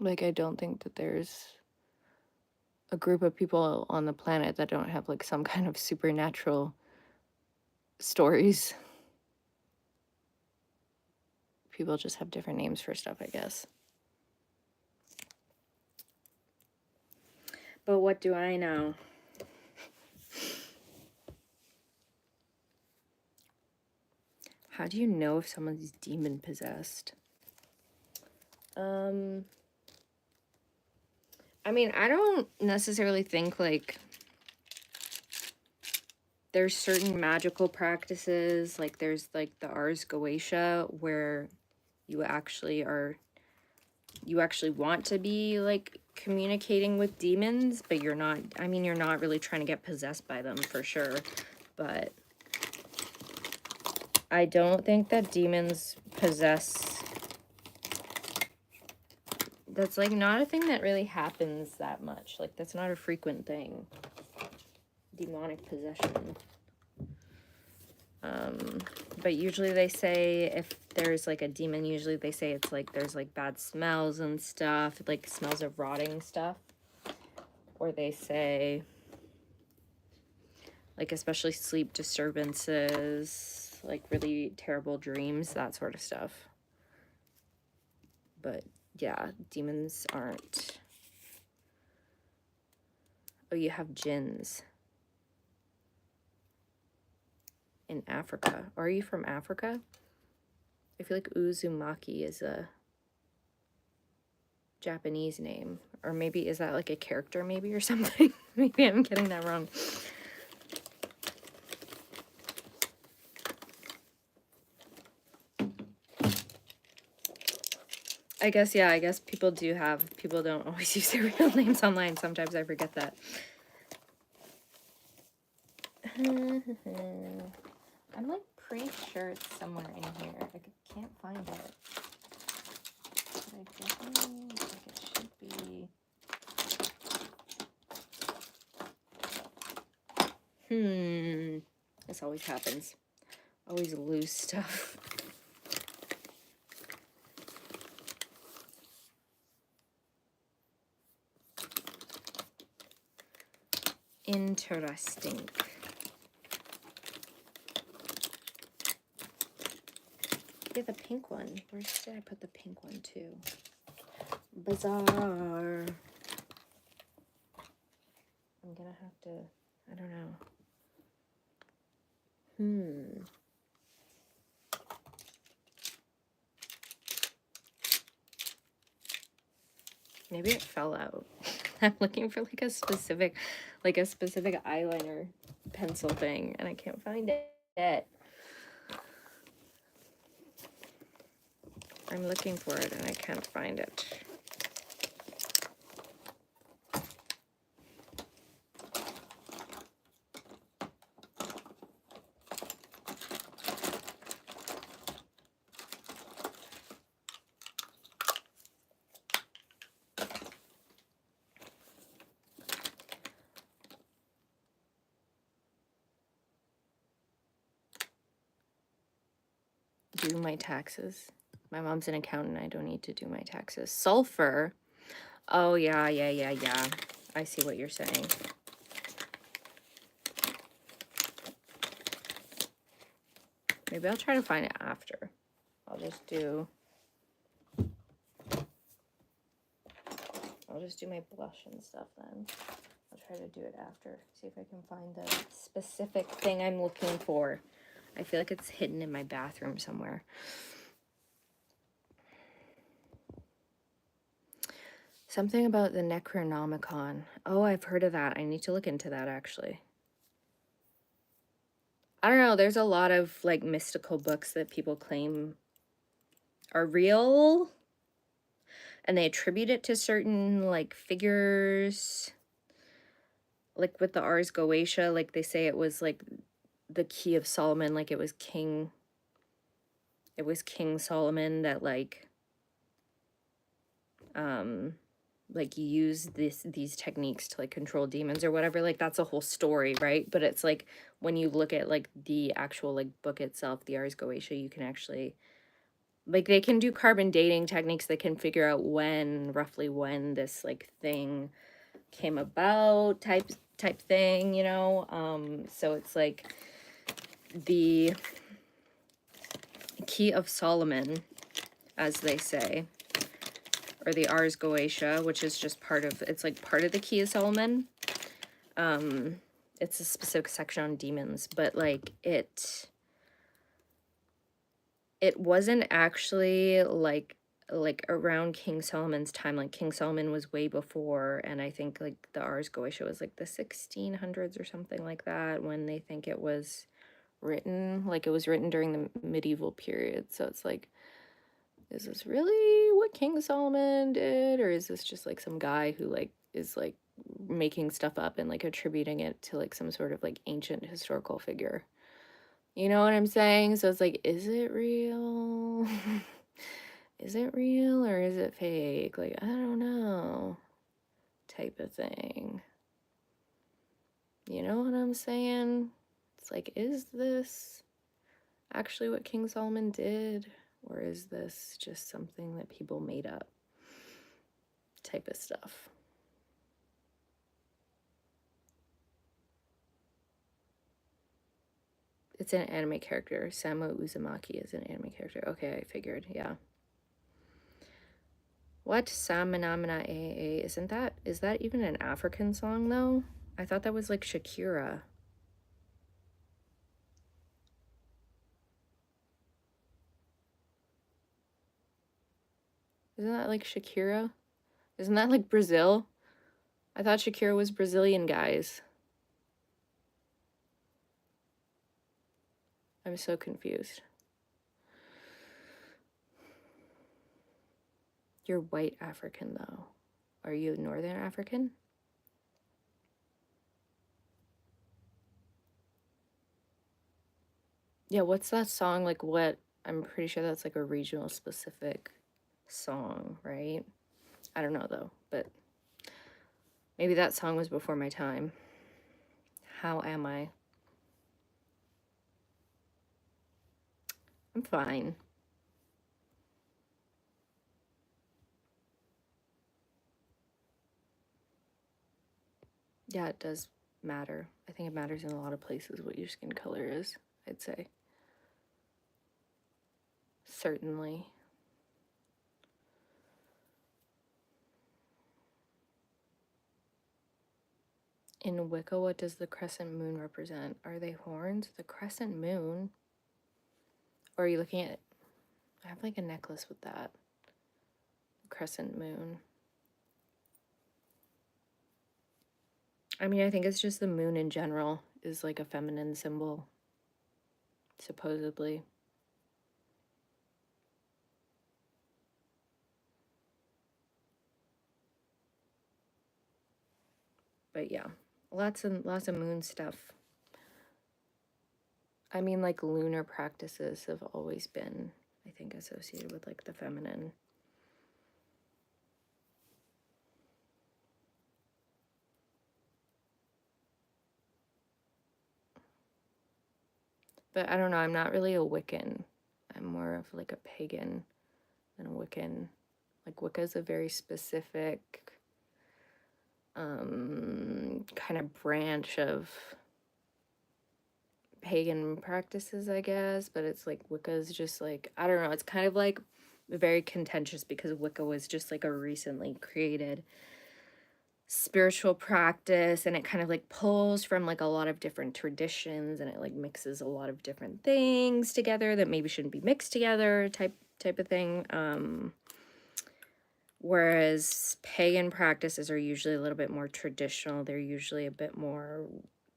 Like I don't think that there's a group of people on the planet that don't have like some kind of supernatural stories. People just have different names for stuff, I guess. But what do I know? How do you know if someone's demon possessed? I mean, I don't necessarily think like there's certain magical practices, like there's like the Ars Goetia where you actually want to be like communicating with demons, but you're not, I mean, you're not really trying to get possessed by them for sure, but I don't think that demons possess, that's like not a thing that really happens that much. Like that's not a frequent thing. Demonic possession. But usually they say if there's like a demon, usually they say it's like there's like bad smells and stuff, like smells of rotting stuff. Or they say like especially sleep disturbances, like really terrible dreams, that sort of stuff. But yeah, demons aren't. Oh, you have jinns in Africa. Are you from Africa? I feel like Uzumaki is a Japanese name. Or maybe, is that like a character maybe or something? Maybe I'm getting that wrong. I guess, yeah, I guess people don't always use their real names online. Sometimes I forget that. I'm like pretty sure it's somewhere in here. I can't find it. But I definitely think it should be. This always happens. Always lose stuff. Interesting. Yeah, the pink one. Where did I put the pink one too? Bizarre. I'm gonna have to, I don't know. Maybe it fell out. I'm looking for like a specific eyeliner pencil thing and I can't find it. I'm looking for it and I can't find it. Do my taxes. My mom's an accountant. I don't need to do my taxes. Sulfur. Oh, yeah. I see what you're saying. Maybe I'll try to find it after. I'll just do my blush and stuff then. I'll try to do it after. See if I can find the specific thing I'm looking for. I feel like it's hidden in my bathroom somewhere. Something about the Necronomicon. Oh, I've heard of that. I need to look into that, actually. I don't know. There's a lot of, like, mystical books that people claim are real. And they attribute it to certain, like, figures. Like, with the Ars Goetia, like, they say it was, like, the Key of Solomon. Like, it was King Solomon that, like use these techniques to like control demons or whatever. Like that's a whole story, right? But it's like when you look at like the actual like book itself, the Ars Goetia, you can actually like they can do carbon dating techniques that can figure out roughly when this like thing came about type thing, you know. So it's like the Key of Solomon, as they say, or the Ars Goetia, which is just part of, it's like part of the Key of Solomon. It's a specific section on demons, but like it wasn't actually like around King Solomon's time. Like King Solomon was way before, and I think like the Ars Goetia was like the 1600s or something like that when they think it was written. Like it was written during the medieval period. So it's like, is this really what King Solomon did, or is this just like some guy who like is like making stuff up and like attributing it to like some sort of like ancient historical figure? You know what I'm saying? So it's like, is it real? Is it real or is it fake? Like, I don't know, type of thing. You know what I'm saying? It's like, is this actually what King Solomon did? Or is this just something that people made up? Type of stuff. It's an anime character. Samu Uzumaki is an anime character. Okay, I figured, yeah. What? Samanamana AA? Is that even an African song though? I thought that was like Shakira. Isn't that like Shakira? Isn't that like Brazil? I thought Shakira was Brazilian, guys. I'm so confused. You're white African though. Are you Northern African? Yeah, what's that song? Like what? I'm pretty sure that's like a regional specific song, right? I don't know though, but maybe that song was before my time. How am I? I'm fine. Yeah, it does matter. I think it matters in a lot of places what your skin color is, I'd say. Certainly. In Wicca, what does the crescent moon represent? Are they horns? The crescent moon? Or are you looking at... I have like a necklace with that. Crescent moon. I mean, I think it's just the moon in general is like a feminine symbol. Supposedly. But yeah, lots of moon stuff. I mean, like lunar practices have always been, I think, associated with like the feminine. But I don't know, I'm not really a Wiccan. I'm more of like a pagan than a Wiccan. Like Wicca is a very specific kind of branch of pagan practices, I guess, but it's like Wicca is just like, I don't know, it's kind of like very contentious because Wicca was just like a recently created spiritual practice, and it kind of like pulls from like a lot of different traditions, and it like mixes a lot of different things together that maybe shouldn't be mixed together type of thing. Whereas pagan practices are usually a little bit more traditional. They're usually a bit more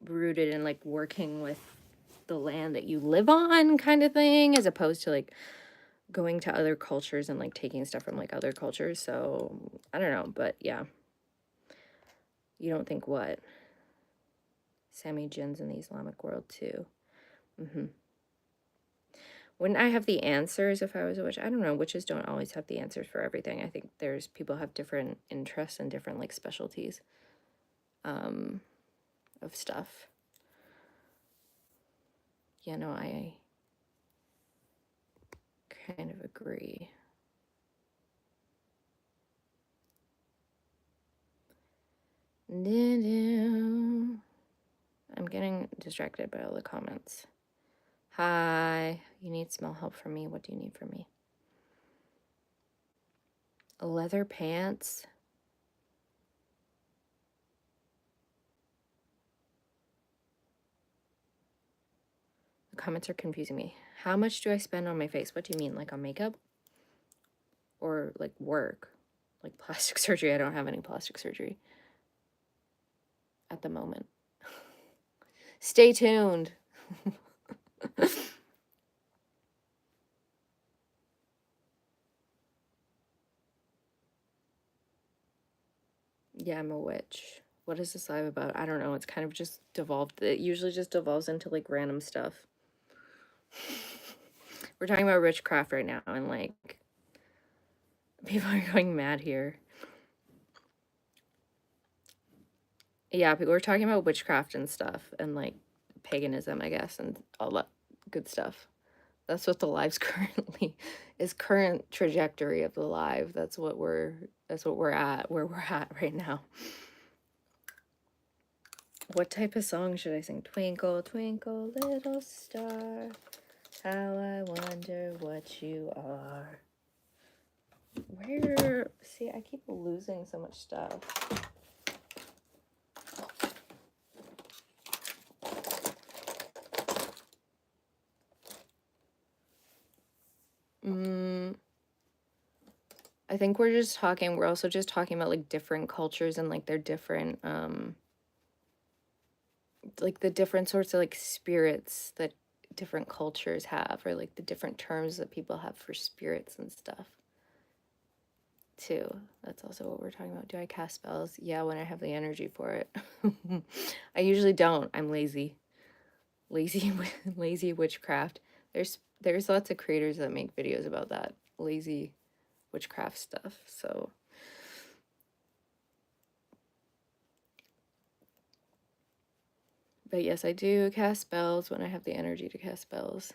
rooted in like working with the land that you live on kind of thing, as opposed to like going to other cultures and like taking stuff from like other cultures. So I don't know, but yeah. You don't think what? Sammy Jin's in the Islamic world too. Wouldn't I have the answers if I was a witch? I don't know. Witches don't always have the answers for everything. I think there's people have different interests and different like specialties of stuff. Yeah, no, I kind of agree. I'm getting distracted by all the comments. Hi, you need small help from me. What do you need from me? Leather pants. The comments are confusing me. How much do I spend on my face? What do you mean? Like on makeup? Or like work? Like plastic surgery? I don't have any plastic surgery at the moment. Stay tuned. Yeah, I'm a witch. What is this live about? I don't know. It's kind of just devolved. It usually just devolves into like random stuff. We're talking about witchcraft right now, and like people are going mad here. Yeah, people were talking about witchcraft and stuff, and like paganism, I guess, and all that good stuff. That's what the live's currently is. Current trajectory of the live. That's what we're at, where we're at right now. What type of song should I sing? Twinkle, twinkle, little star, how I wonder what you are. Where? See, I keep losing so much stuff. I think we're also just talking about like different cultures and like their different, like the different sorts of like spirits that different cultures have, or like the different terms that people have for spirits and stuff too. That's also what we're talking about. Do I cast spells? Yeah, when I have the energy for it. I usually don't. I'm lazy. Lazy witchcraft. There's lots of creators that make videos about that lazy witchcraft stuff. So but yes, I do cast spells when I have the energy to cast spells.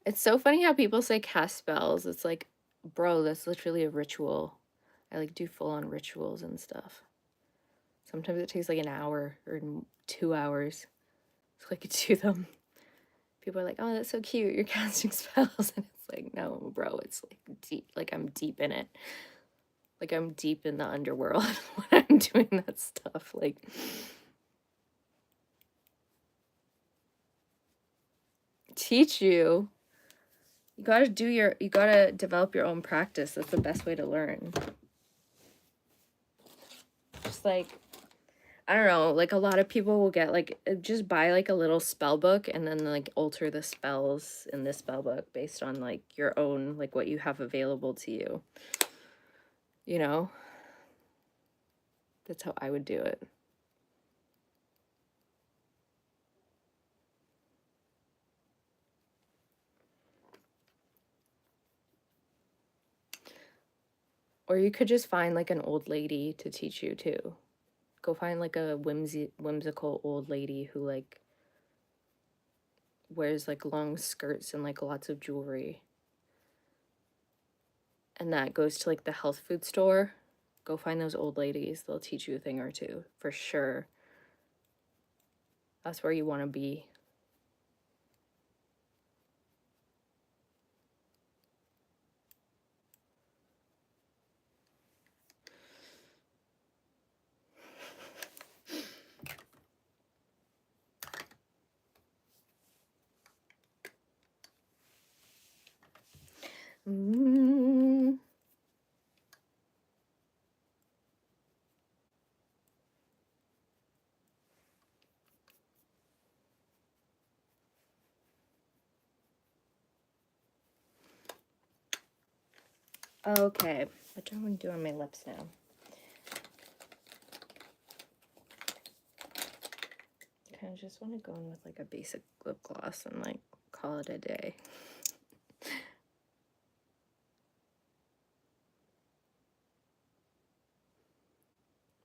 It's so funny how people say cast spells. It's like, bro, that's literally a ritual. I like do full on rituals and stuff. Sometimes it takes like an hour or 2 hours so I could do them. People are like, oh, that's so cute. You're casting spells. And it's like, no, bro, it's like deep. Like I'm deep in it. Like I'm deep in the underworld when I'm doing that stuff. Like, teach you. You gotta develop your own practice. That's the best way to learn. Just like, I don't know, like a lot of people will get like, just buy like a little spell book and then like alter the spells in this spell book based on like your own, like what you have available to you. You know? That's how I would do it. Or you could just find like an old lady to teach you too. Go find like a whimsical old lady who like wears like long skirts and like lots of jewelry. And that goes to like the health food store. Go find those old ladies. They'll teach you a thing or two for sure. That's where you want to be. Okay, what do I want to do on my lips now? I kind of just want to go in with like a basic lip gloss and like call it a day.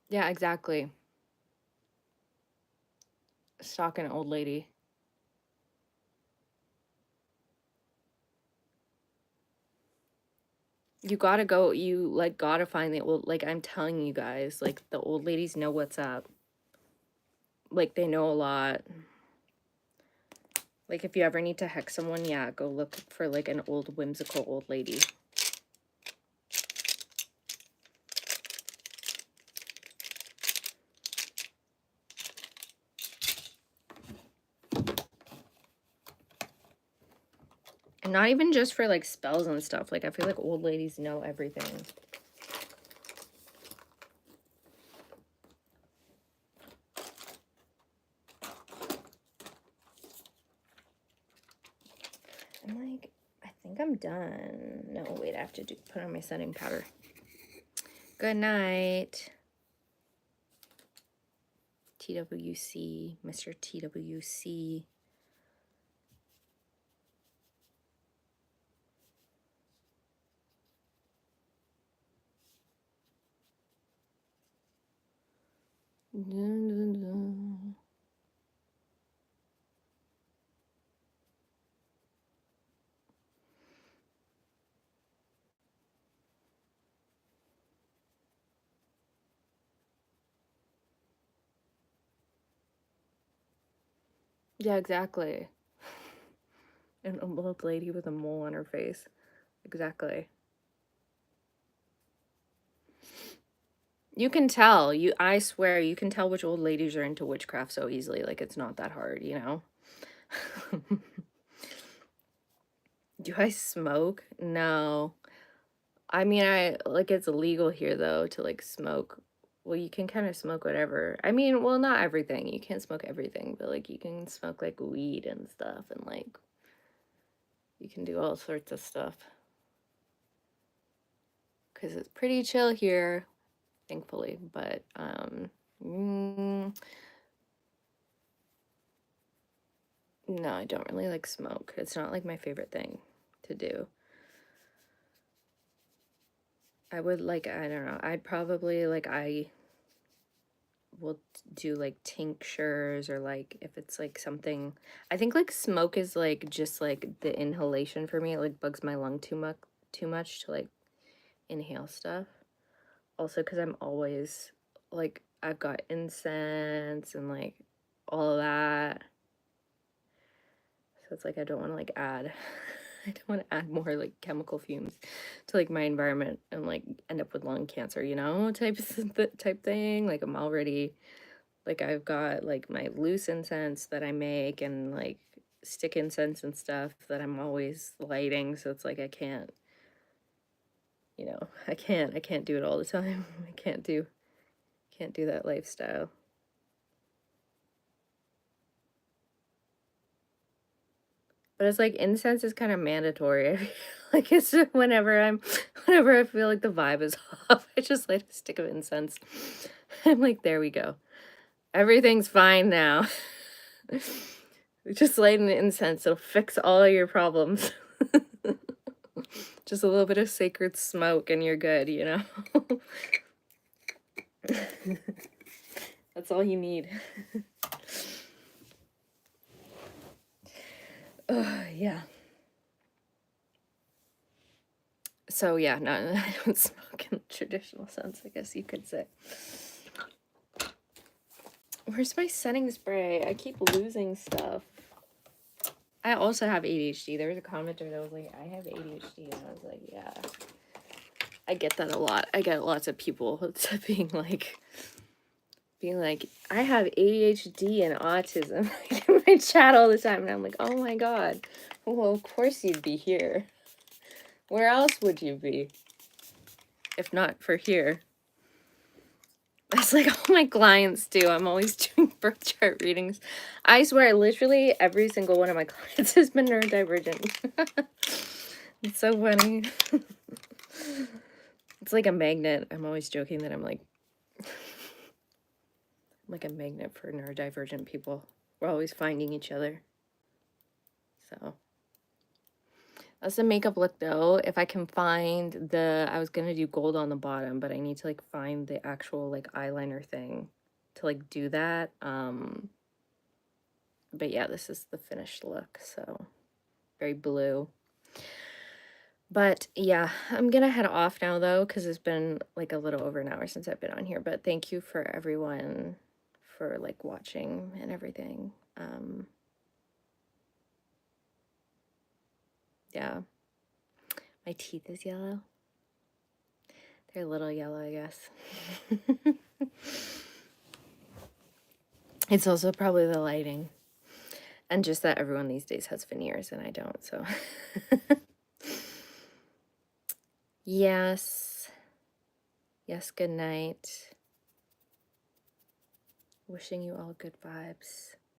Yeah, exactly. Stalk an old lady. You gotta go, you, like, gotta find the old, like, I'm telling you guys, like, the old ladies know what's up. Like, they know a lot. Like, if you ever need to hex someone, yeah, go look for, like, an old, whimsical old lady. And not even just for, like, spells and stuff. Like, I feel like old ladies know everything. I'm like, I think I'm done. No, wait, I have to put on my setting powder. Good night. TWC, Mr. TWC. Dun, dun, dun. Yeah, exactly. An old lady with a mole on her face. Exactly. You can tell. I swear, you can tell which old ladies are into witchcraft so easily. Like, it's not that hard, you know? Do I smoke? No. I mean, like, it's illegal here, though, to, like, smoke. Well, you can kind of smoke whatever. I mean, well, not everything. You can't smoke everything, but, like, you can smoke, like, weed and stuff, and, like, you can do all sorts of stuff. Because it's pretty chill here, thankfully, but, no, I don't really like smoke. It's not, like, my favorite thing to do. I would, like, I don't know, I'd probably, like, I will do, like, tinctures, or, like, if it's, like, something, I think, like, smoke is, like, just, like, the inhalation for me. It, like, bugs my lung too much to, like, inhale stuff. Also, because I'm always, like, I've got incense and, like, all of that. So it's like I don't want to, like, add I don't want to add more, like, chemical fumes to, like, my environment and, like, end up with lung cancer, you know, type thing. Like, I'm already, like, I've got, like, my loose incense that I make, and, like, stick incense and stuff that I'm always lighting, so it's like I can't, you know, I can't do it all the time. I can't do that lifestyle. But it's like incense is kind of mandatory. Like, it's just whenever I feel like the vibe is off, I just light a stick of incense. I'm like, there we go. Everything's fine now. Just light an incense, it'll fix all of your problems. Just a little bit of sacred smoke and you're good, you know? That's all you need. Yeah. So yeah, no, I don't smoke in the traditional sense, I guess you could say. Where's my setting spray? I keep losing stuff. I also have ADHD. There was a commenter that was like, I have ADHD, and I was like, yeah. I get that a lot. I get lots of people being like, I have ADHD and autism in my chat all the time, and I'm like, oh my god. Well, of course you'd be here. Where else would you be? If not for here. That's like all my clients do. I'm always doing birth chart readings. I swear, literally every single one of my clients has been neurodivergent. It's so funny. It's like a magnet. I'm always joking that I'm like a magnet for neurodivergent people. We're always finding each other. So that's the makeup look, though. If I can find I was gonna do gold on the bottom, but I need to, like, find the actual, like, eyeliner thing to, like, do that. But yeah, this is the finished look, so very blue. But yeah, I'm gonna head off now though, because it's been like a little over an hour since I've been on here. But thank you for everyone for like watching and everything. Yeah, my teeth is yellow. They're a little yellow, I guess. It's also probably the lighting. And just that everyone these days has veneers and I don't, so. Yes. Yes, good night. Wishing you all good vibes.